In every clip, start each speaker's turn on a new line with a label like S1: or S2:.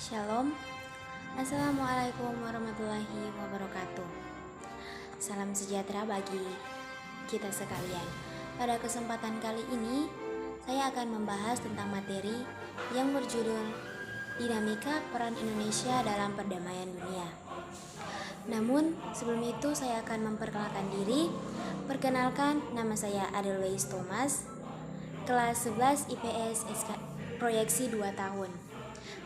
S1: Shalom. Assalamualaikum warahmatullahi wabarakatuh. Salam sejahtera bagi kita sekalian. Pada kesempatan kali ini, saya akan membahas tentang materi yang berjudul Dinamika Peran Indonesia dalam Perdamaian Dunia. Namun, sebelum itu saya akan memperkenalkan diri. Perkenalkan, nama saya Adelweis Thomas, kelas 11 IPS proyeksi 2 tahun.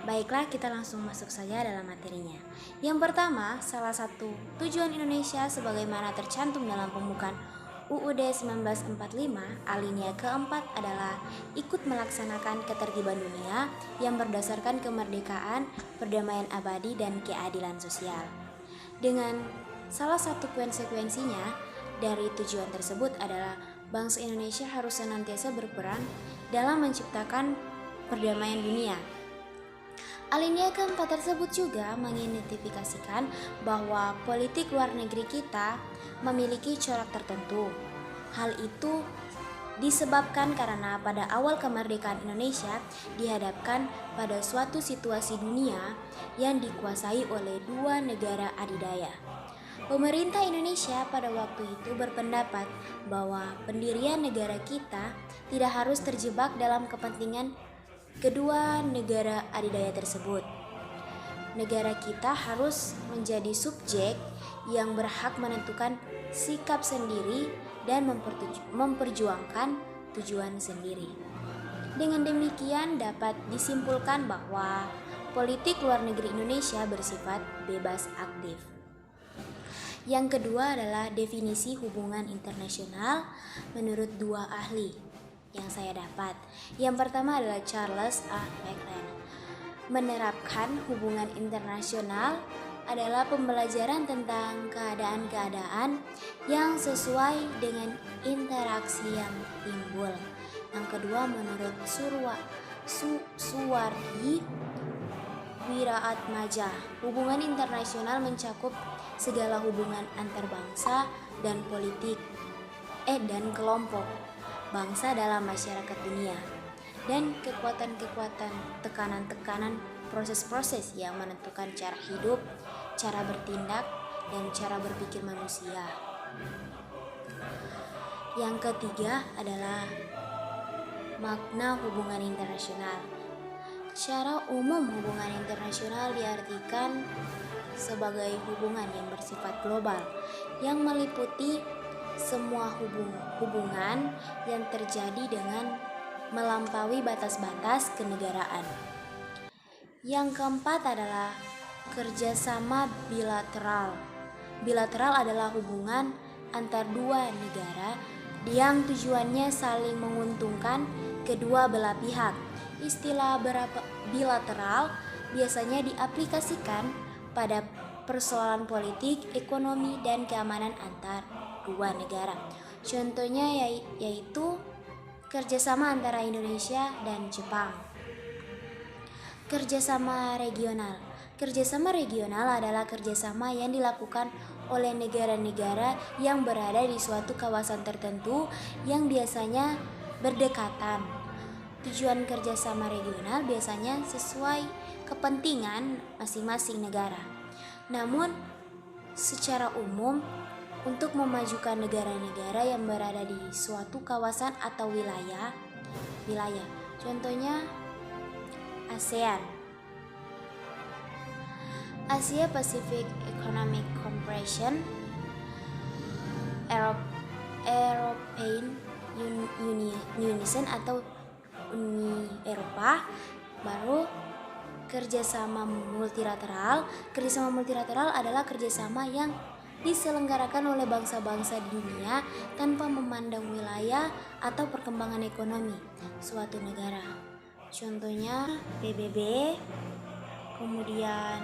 S1: Baiklah, kita langsung masuk saja dalam materinya. Yang pertama, salah satu tujuan Indonesia sebagaimana tercantum dalam pembukaan UUD 1945 alinea keempat adalah ikut melaksanakan ketertiban dunia yang berdasarkan kemerdekaan, perdamaian abadi, dan keadilan sosial. Dengan salah satu konsekuensinya dari tujuan tersebut adalah bangsa Indonesia harus senantiasa berperan dalam menciptakan perdamaian dunia. Alinea keempat tersebut juga mengidentifikasikan bahwa politik luar negeri kita memiliki corak tertentu. Hal itu disebabkan karena pada awal kemerdekaan Indonesia dihadapkan pada suatu situasi dunia yang dikuasai oleh dua negara adidaya. Pemerintah Indonesia pada waktu itu berpendapat bahwa pendirian negara kita tidak harus terjebak dalam kepentingan kedua negara adidaya tersebut. Negara kita harus menjadi subjek yang berhak menentukan sikap sendiri dan memperjuangkan tujuan sendiri. Dengan demikian dapat disimpulkan bahwa politik luar negeri Indonesia bersifat bebas aktif. Yang kedua adalah definisi hubungan internasional menurut dua ahli yang saya dapat. Yang pertama adalah Charles A. Beckman. Menerapkan hubungan internasional adalah pembelajaran tentang keadaan-keadaan yang sesuai dengan interaksi yang timbul. Yang kedua menurut Suwardi Wiraatmaja, hubungan internasional mencakup segala hubungan antar bangsa dan politik dan kelompok bangsa dalam masyarakat dunia, dan kekuatan-kekuatan, tekanan-tekanan, proses-proses yang menentukan cara hidup, cara bertindak, dan cara berpikir manusia. Yang ketiga adalah makna hubungan internasional. Secara umum, hubungan internasional diartikan sebagai hubungan yang bersifat global yang meliputi semua hubungan yang terjadi dengan melampaui batas-batas kenegaraan. Yang keempat adalah kerjasama bilateral. Bilateral adalah hubungan antar dua negara yang tujuannya saling menguntungkan kedua belah pihak. Istilah bilateral biasanya diaplikasikan pada persoalan politik, ekonomi, dan keamanan antar dua negara. Contohnya yaitu kerjasama antara Indonesia dan Jepang. Kerjasama regional. Kerjasama regional adalah kerjasama yang dilakukan oleh negara-negara yang berada di suatu kawasan tertentu yang biasanya berdekatan. Tujuan kerjasama regional biasanya sesuai kepentingan masing-masing negara. Namun, secara umum, untuk memajukan negara-negara yang berada di suatu kawasan atau wilayah, contohnya ASEAN, Asia Pacific Economic Cooperation, European Union atau Uni Eropa, baru kerjasama multilateral. Kerjasama multilateral adalah kerjasama yang diselenggarakan oleh bangsa-bangsa di dunia tanpa memandang wilayah atau perkembangan ekonomi suatu negara. Contohnya PBB, kemudian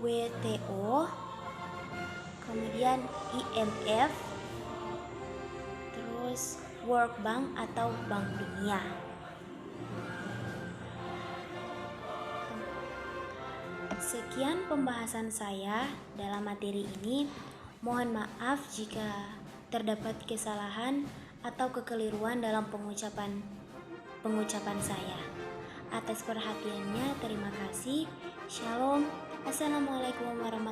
S1: WTO, kemudian IMF, terus World Bank atau Bank Dunia. Sekian pembahasan saya dalam materi ini. Mohon maaf jika terdapat kesalahan atau kekeliruan dalam pengucapan saya. Atas atas perhatiannya. Terima kasih. Shalom. Assalamualaikum warahmatullahi